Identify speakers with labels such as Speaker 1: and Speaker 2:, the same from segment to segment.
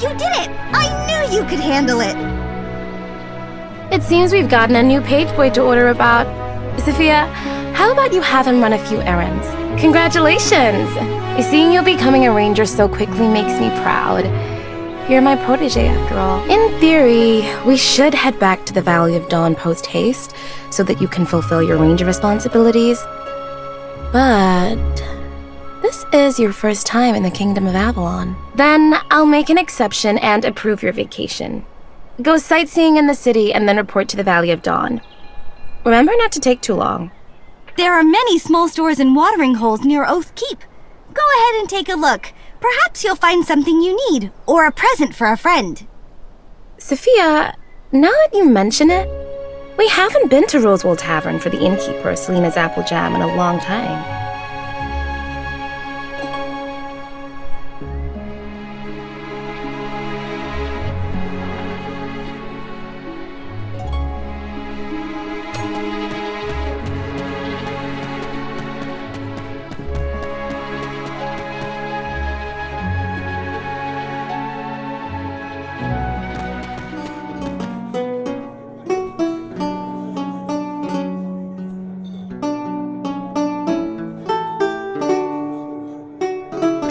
Speaker 1: You did it! I knew you could handle it!
Speaker 2: It seems we've gotten a new page boy to order about. Sophia, how about you have him run a few errands? Congratulations! Seeing you becoming a ranger so quickly makes me proud. You're my protege, after all. In theory, we should head back to the Valley of Dawn post-haste so that you can fulfill your ranger responsibilities. But this is your first time in the Kingdom of Avalon. Then I'll make an exception and approve your vacation. Go sightseeing in the city and then report to the Valley of Dawn. Remember not to take too long.
Speaker 1: There are many small stores and watering holes near Oath Keep. Go ahead and take a look. Perhaps you'll find something you need, or a present for a friend.
Speaker 2: Sophia, now that you mention it, we haven't been to Rosewall Tavern for the innkeeper, Selena's apple jam, in a long time.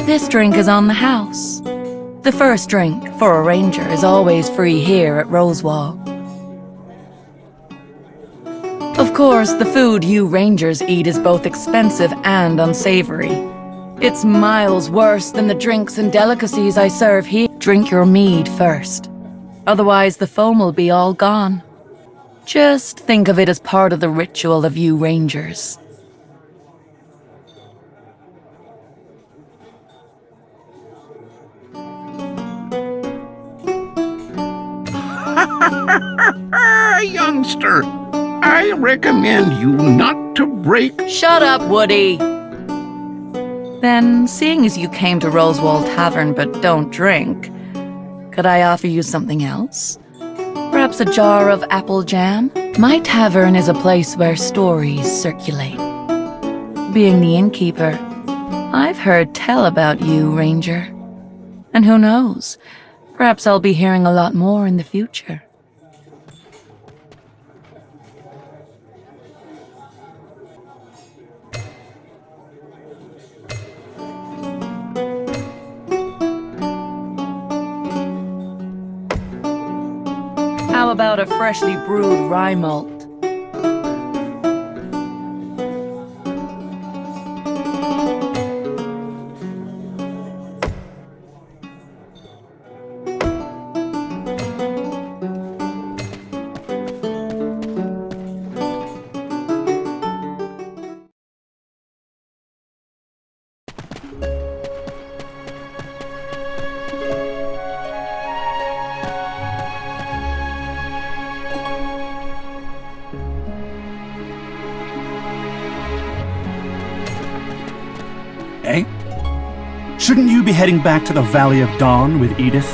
Speaker 3: This drink is on the house. The first drink for a ranger is always free here at Rosewall. Of course, the food you rangers eat is both expensive and unsavory. It's miles worse than the drinks and delicacies I serve here. Drink your mead first. Otherwise, the foam will be all gone. Just think of it as part of the ritual of you rangers.
Speaker 4: Youngster, I recommend you not to break...
Speaker 3: Shut up, Woody! Then, seeing as you came to Rosewall Tavern but don't drink, could I offer you something else? Perhaps a jar of apple jam? My tavern is a place where stories circulate. Being the innkeeper, I've heard tell about you, Ranger. And who knows, perhaps I'll be hearing a lot more in the future. How about a freshly brewed rye malt?
Speaker 5: Eh? Shouldn't you be heading back to the Valley of Dawn with Edith?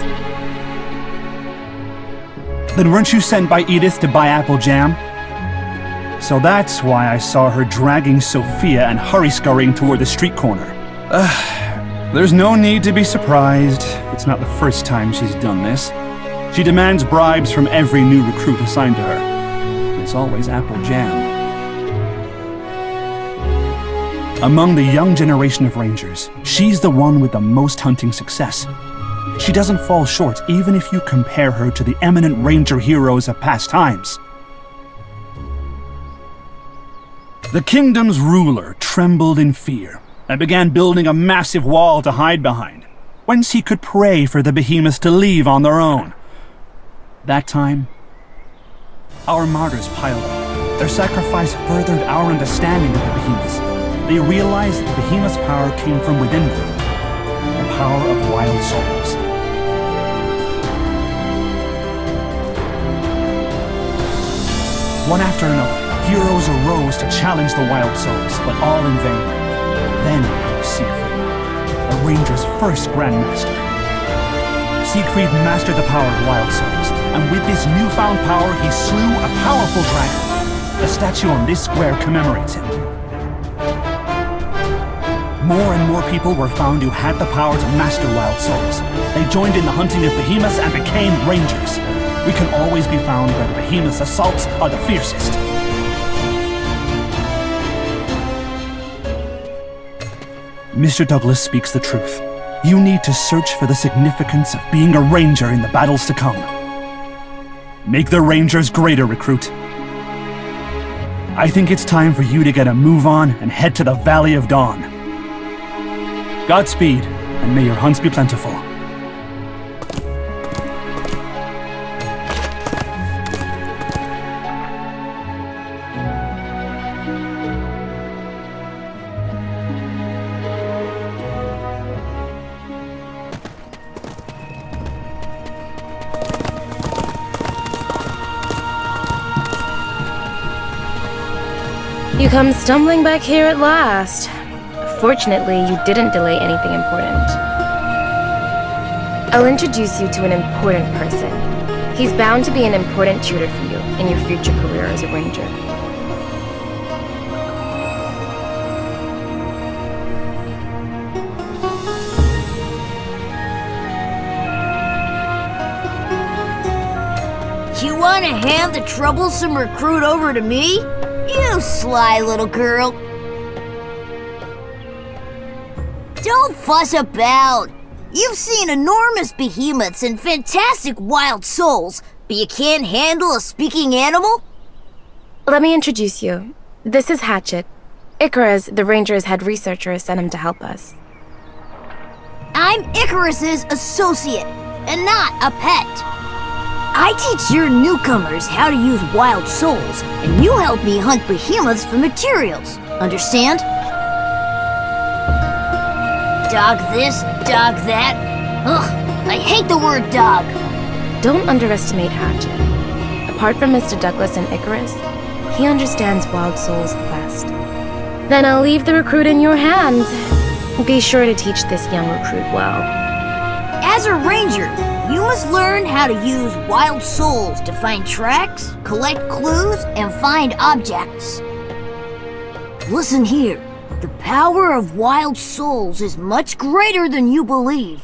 Speaker 5: Then weren't you sent by Edith to buy apple jam? So that's why I saw her dragging Sophia and hurry-scurrying toward the street corner. There's no need to be surprised. It's not the first time she's done this. She demands bribes from every new recruit assigned to her. It's always apple jam. Among the young generation of rangers, she's the one with the most hunting success. She doesn't fall short even if you compare her to the eminent ranger heroes of past times. The kingdom's ruler trembled in fear and began building a massive wall to hide behind, whence he could pray for the behemoths to leave on their own. That time, our martyrs piled up. Their sacrifice furthered our understanding of the behemoths. They realized that the behemoth's power came from within them, the power of wild souls. One after another, heroes arose to challenge the wild souls, but all in vain. Then Siegfried, the ranger's first grandmaster. Siegfried mastered the power of wild souls, and with this newfound power he slew a powerful dragon. The statue on this square commemorates him. More and more people were found who had the power to master wild souls. They joined in the hunting of behemoths and became rangers. We can always be found where the behemoth's assaults are the fiercest. Mr. Douglas speaks the truth. You need to search for the significance of being a ranger in the battles to come. Make the rangers greater, recruit. I think it's time for you to get a move on and head to the Valley of Dawn. Godspeed, and may your hunts be plentiful.
Speaker 2: You come stumbling back here at last. Fortunately, you didn't delay anything important. I'll introduce you to an important person. He's bound to be an important tutor for you in your future career as a ranger.
Speaker 6: You want to hand the troublesome recruit over to me? You sly little girl. Don't fuss about. You've seen enormous behemoths and fantastic wild souls, but you can't handle a speaking animal?
Speaker 2: Let me introduce you. This is Hatchet. Icarus, the ranger's head researcher, sent him to help us.
Speaker 6: I'm Icarus's associate, and not a pet. I teach your newcomers how to use wild souls, and you help me hunt behemoths for materials. Understand? Dog this, dog that. Ugh, I hate the word dog.
Speaker 2: Don't underestimate Hatchet. Apart from Mr. Douglas and Icarus, he understands wild souls the best. Then I'll leave the recruit in your hands. Be sure to teach this young recruit well.
Speaker 6: As a ranger, you must learn how to use wild souls to find tracks, collect clues, and find objects. Listen here. The power of wild souls is much greater than you believe.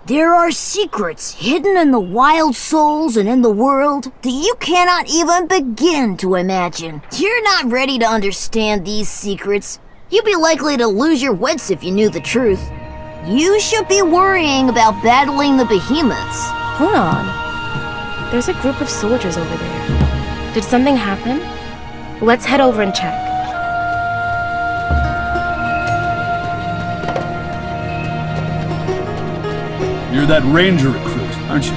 Speaker 6: There are secrets hidden in the wild souls and in the world that you cannot even begin to imagine. You're not ready to understand these secrets. You'd be likely to lose your wits if you knew the truth. You should be worrying about battling the behemoths.
Speaker 2: Hold on. There's a group of soldiers over there. Did something happen? Let's head over and check.
Speaker 5: You're that ranger recruit, aren't you?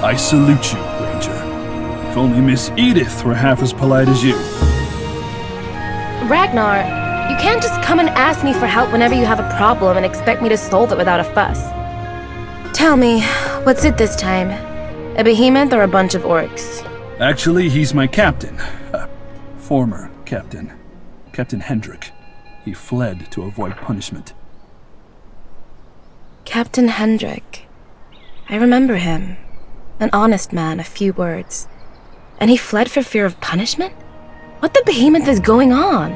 Speaker 5: I salute you, ranger. If only Miss Edith were half as polite as you.
Speaker 2: Ragnar, you can't just come and ask me for help whenever you have a problem and expect me to solve it without a fuss. Tell me, what's it this time? A behemoth or a bunch of orcs?
Speaker 5: Actually, he's my captain. Former captain. Captain Hendrik. He fled to avoid punishment.
Speaker 2: Captain Hendrik. I remember him. An honest man, a few words. And he fled for fear of punishment? What the behemoth is going on?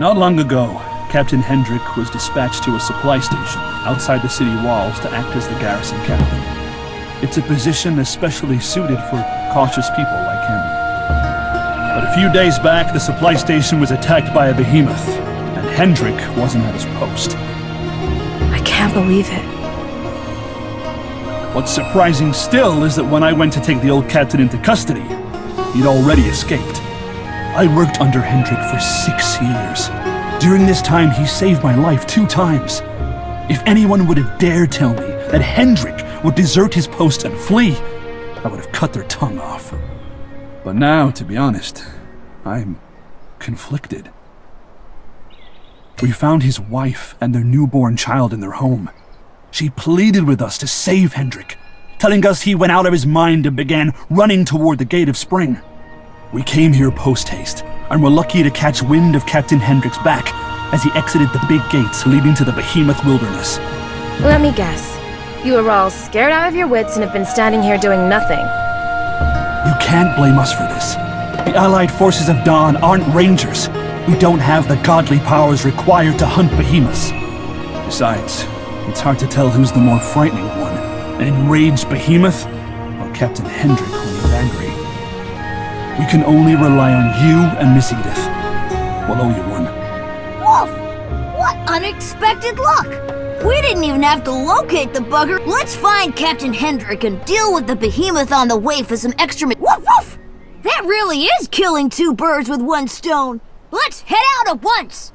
Speaker 5: Not long ago, Captain Hendrik was dispatched to a supply station outside the city walls to act as the garrison captain. It's a position especially suited for cautious people like him. But a few days back, the supply station was attacked by a behemoth, and Hendrik wasn't at his post.
Speaker 2: I can't believe it.
Speaker 5: What's surprising still is that when I went to take the old captain into custody, he'd already escaped. I worked under Hendrik for 6 years. During this time, he saved my life 2 times. If anyone would have dared tell me that Hendrik would desert his post and flee, I would have cut their tongue off. But now, to be honest, I'm conflicted. We found his wife and their newborn child in their home. She pleaded with us to save Hendrik, telling us he went out of his mind and began running toward the Gate of Spring. We came here post-haste, and were lucky to catch wind of Captain Hendrik's back as he exited the big gates leading to the Behemoth Wilderness.
Speaker 2: Let me guess. You were all scared out of your wits and have been standing here doing nothing.
Speaker 5: You can't blame us for this. The Allied forces of Dawn aren't rangers. who don't have the godly powers required to hunt behemoths. Besides, it's hard to tell who's the more frightening one, an enraged behemoth or Captain Hendrik when he's angry. We can only rely on you and Miss Edith. We'll owe you one.
Speaker 6: Wolf! What unexpected luck! We didn't even have to locate the bugger. Let's find Captain Hendrik and deal with the behemoth on the way for some extra Woof woof! That really is killing two birds with one stone. Let's head out at once!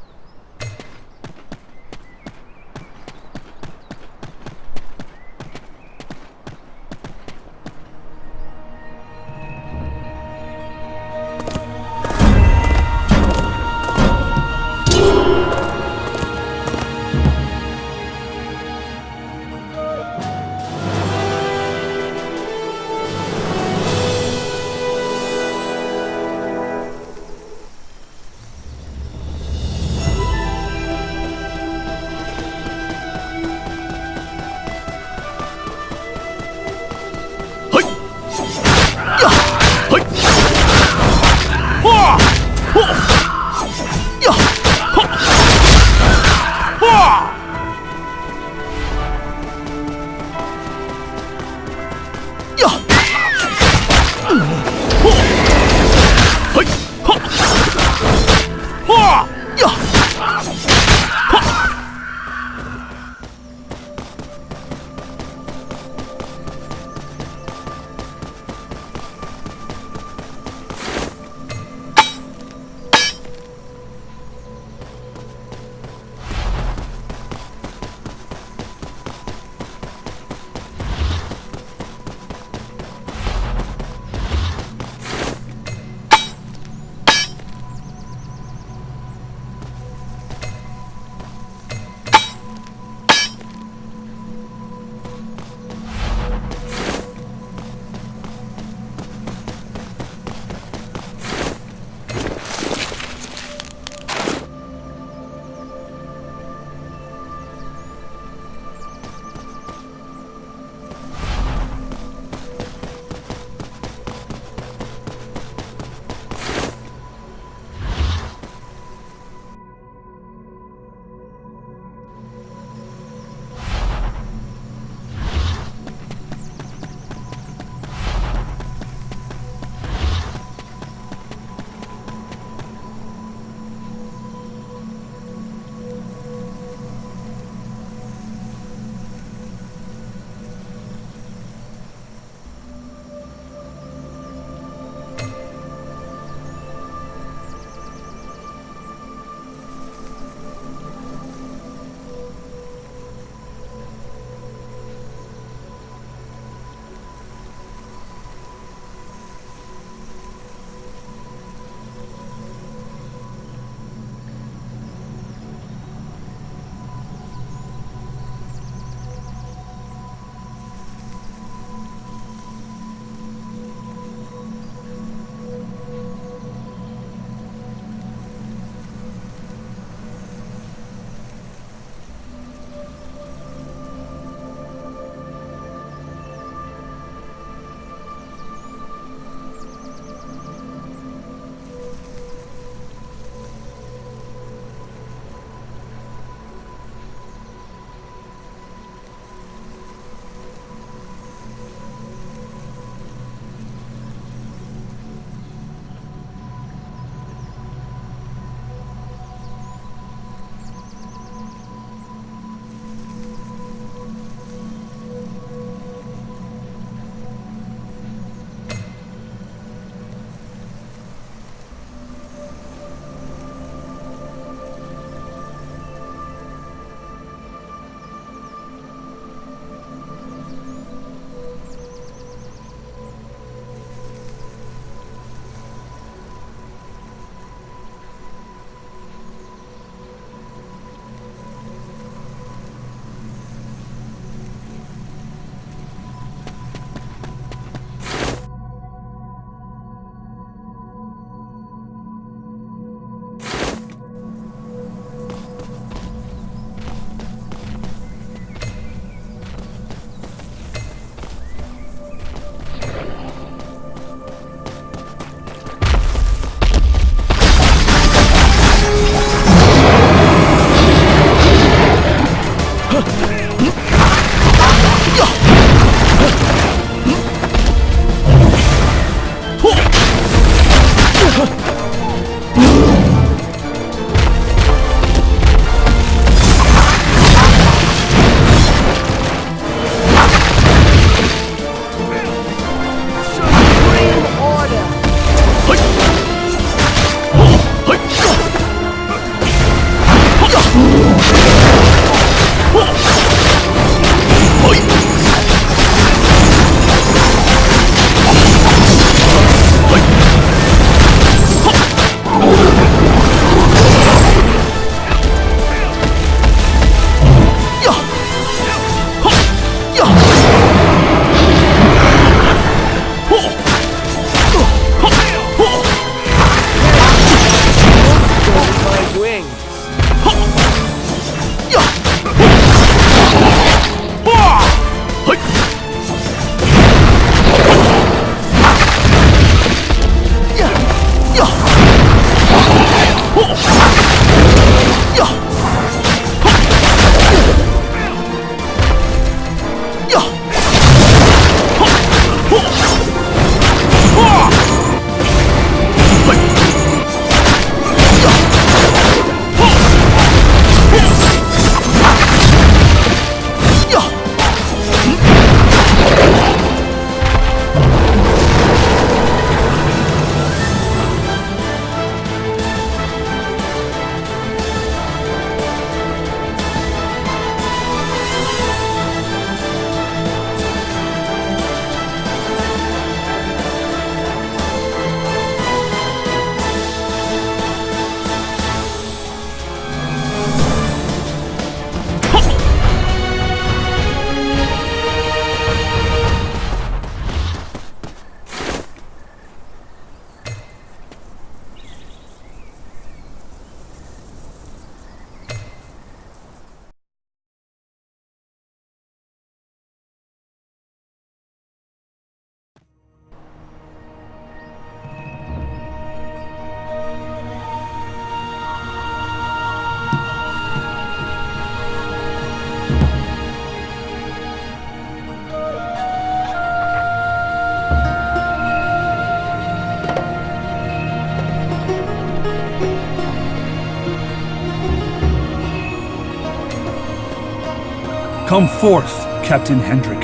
Speaker 5: Come forth, Captain Hendrik.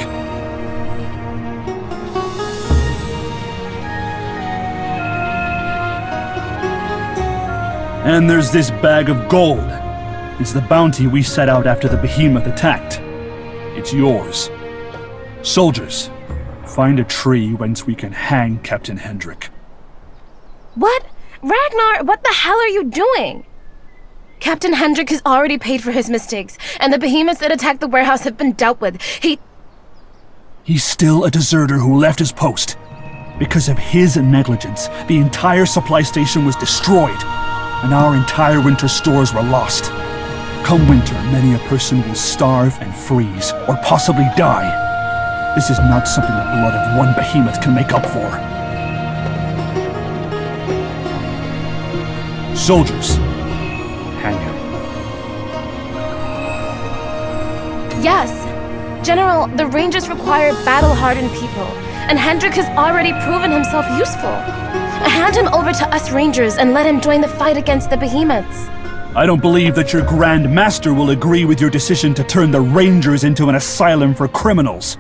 Speaker 5: And there's this bag of gold. It's the bounty we set out after the behemoth attacked. It's yours. Soldiers, find a tree whence we can hang Captain Hendrik.
Speaker 2: What? Ragnar, what the hell are you doing? Captain Hendrik has already paid for his mistakes, and the behemoths that attacked the warehouse have been dealt with.
Speaker 5: He's still a deserter who left his post. Because of his negligence, the entire supply station was destroyed, and our entire winter stores were lost. Come winter, many a person will starve and freeze, or possibly die. This is not something the blood of one behemoth can make up for. Soldiers, hang him.
Speaker 2: Yes. General, the Rangers require battle-hardened people, and Hendrik has already proven himself useful. Hand him over to us Rangers and let him join the fight against the behemoths.
Speaker 5: I don't believe that your Grand Master will agree with your decision to turn the Rangers into an asylum for criminals.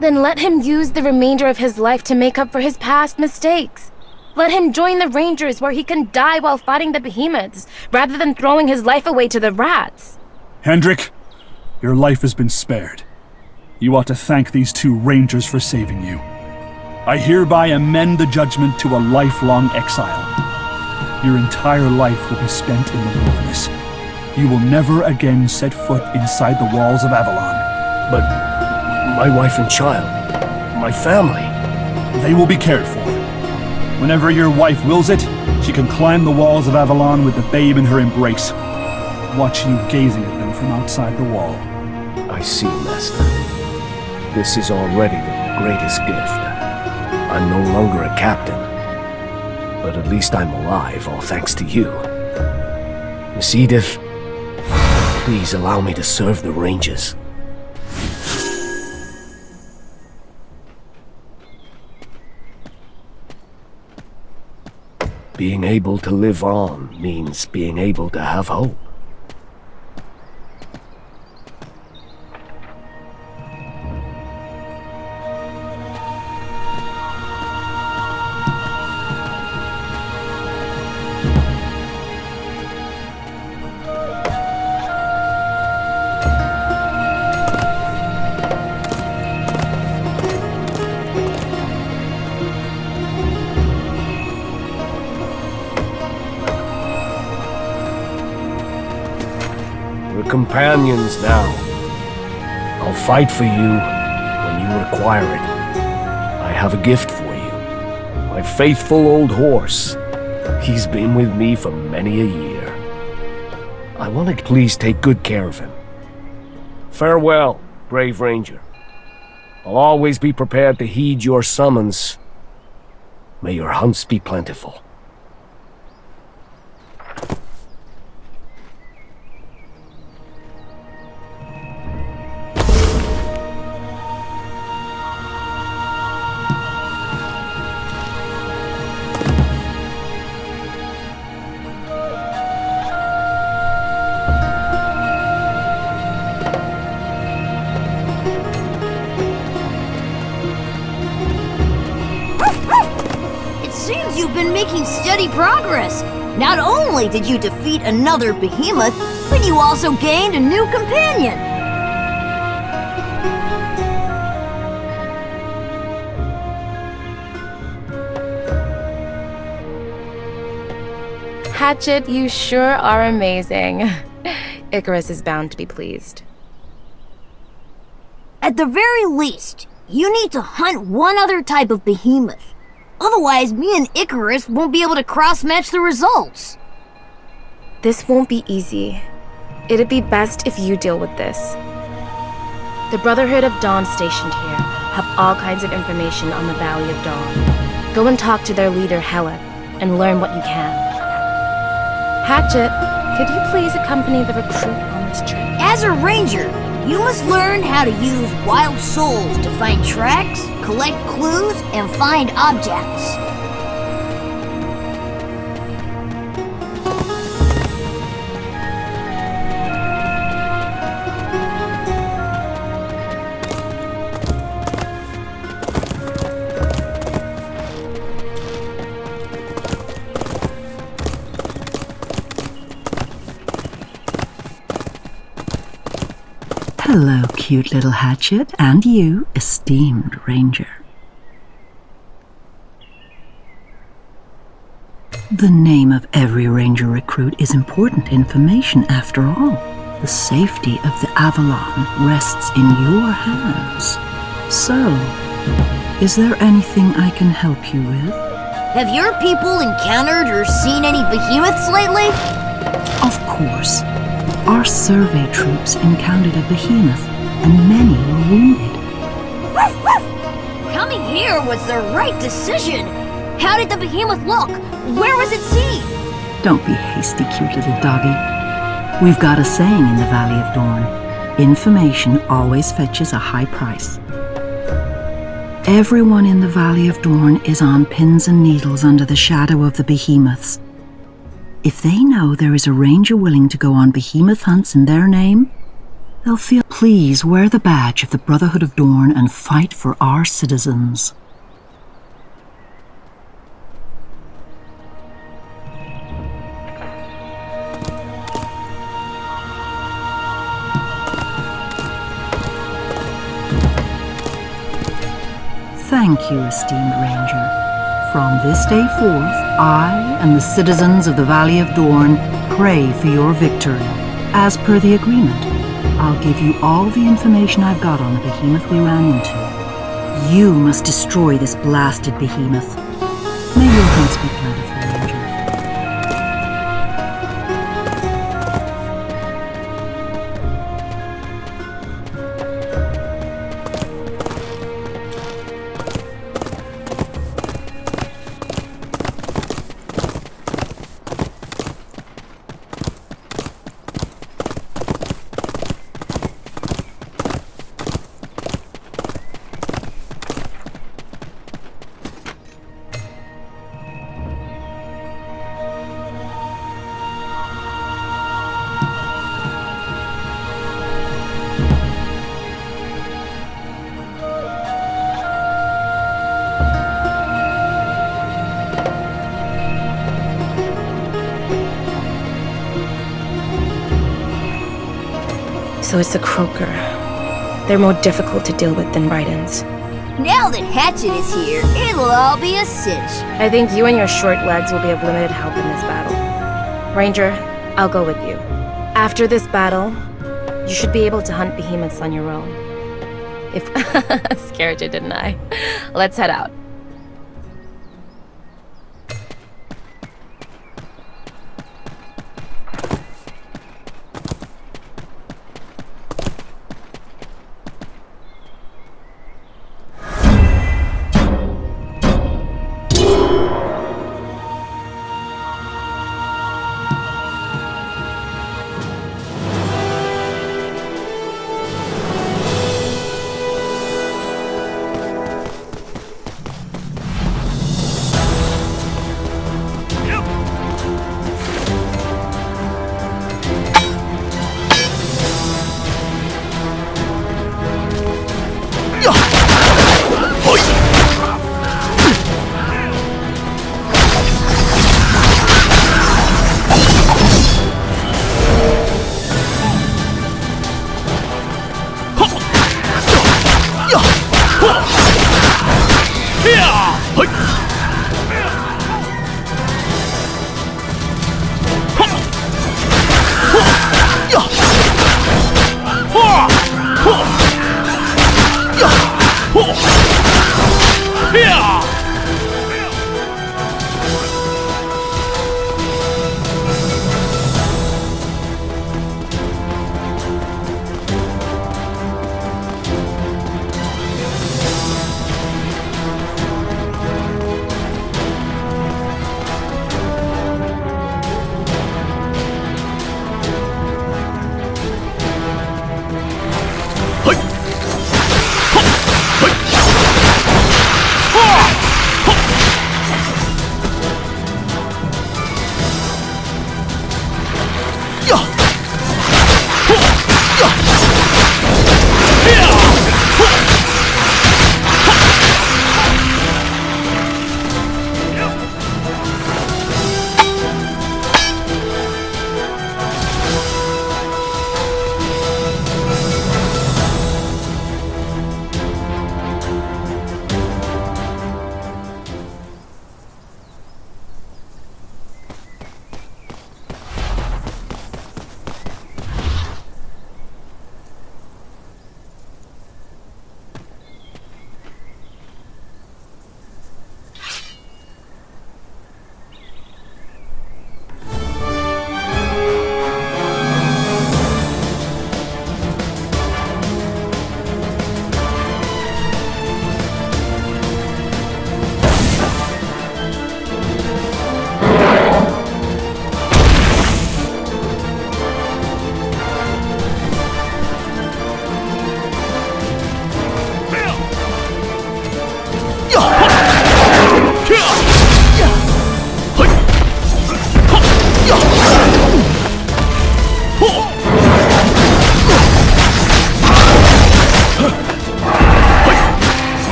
Speaker 2: Then let him use the remainder of his life to make up for his past mistakes. Let him join the Rangers where he can die while fighting the behemoths, rather than throwing his life away to the rats.
Speaker 5: Hendrik, your life has been spared. You ought to thank these two Rangers for saving you. I hereby amend the judgment to a lifelong exile. Your entire life will be spent in the wilderness. You will never again set foot inside the walls of Avalon.
Speaker 7: But my wife and child, my family...
Speaker 5: They will be cared for. Whenever your wife wills it, she can climb the walls of Avalon with the babe in her embrace. Watch you gazing at them from outside the wall.
Speaker 7: I see, Master. This is already the greatest gift. I'm no longer a captain, but at least I'm alive, all thanks to you. Miss Edith, Please allow me to serve the Rangers. Being able to live on means being able to have hope. We're companions now. I'll fight for you when you require it. I have a gift for you. My faithful old horse. He's been with me for many a year. I want to please take good care of him. Farewell, brave ranger. I'll always be prepared to heed your summons. May your hunts be plentiful.
Speaker 6: You've been making steady progress. Not only did you defeat another behemoth, but you also gained a new companion.
Speaker 2: Hatchet, you sure are amazing. Icarus is bound to be pleased.
Speaker 6: At the very least, you need to hunt one other type of behemoth. Otherwise, me and Icarus won't be able to cross-match the results.
Speaker 2: This won't be easy. It'd be best if you deal with this. The Brotherhood of Dawn stationed here have all kinds of information on the Valley of Dawn. Go and talk to their leader, Hela, and learn what you can. Hatchet, could you please accompany the recruit on this trip?
Speaker 6: As a ranger, you must learn how to use wild souls to find tracks, collect clues, and find objects.
Speaker 8: Hello, cute little Hatchet, and you, esteemed ranger. The name of every ranger recruit is important information after all. The safety of the Avalon rests in your hands. So, is there anything I can help you with?
Speaker 6: Have your people encountered or seen any behemoths lately?
Speaker 8: Of course. Our survey troops encountered a behemoth, and many were wounded.
Speaker 6: Woof, woof. Coming here was the right decision. How did the behemoth look? Where was it seen?
Speaker 8: Don't be hasty, cute little doggy. We've got a saying in the Valley of Dawn. Information always fetches a high price. Everyone in the Valley of Dawn is on pins and needles under the shadow of the behemoths. If they know there is a ranger willing to go on behemoth hunts in their name, they'll feel, please wear the badge of the Brotherhood of Dawn and fight for our citizens. Thank you, esteemed ranger. From this day forth, I and the citizens of the Valley of Dawn pray for your victory. As per the agreement, I'll give you all the information I've got on the behemoth we ran into. You must destroy this blasted behemoth. May your hunts be plentiful, ranger.
Speaker 2: So it's a croaker. They're more difficult to deal with than Rydens.
Speaker 6: Now that Hatchet is here, it'll all be a cinch.
Speaker 2: I think you and your short legs will be of limited help in this battle. Ranger, I'll go with you. After this battle, you should be able to hunt behemoths on your own. If scared you, didn't I? Let's head out.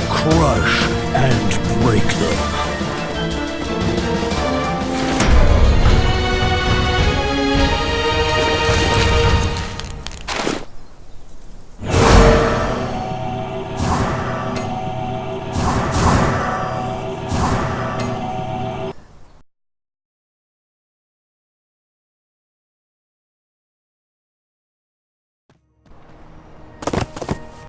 Speaker 7: Crush and break them.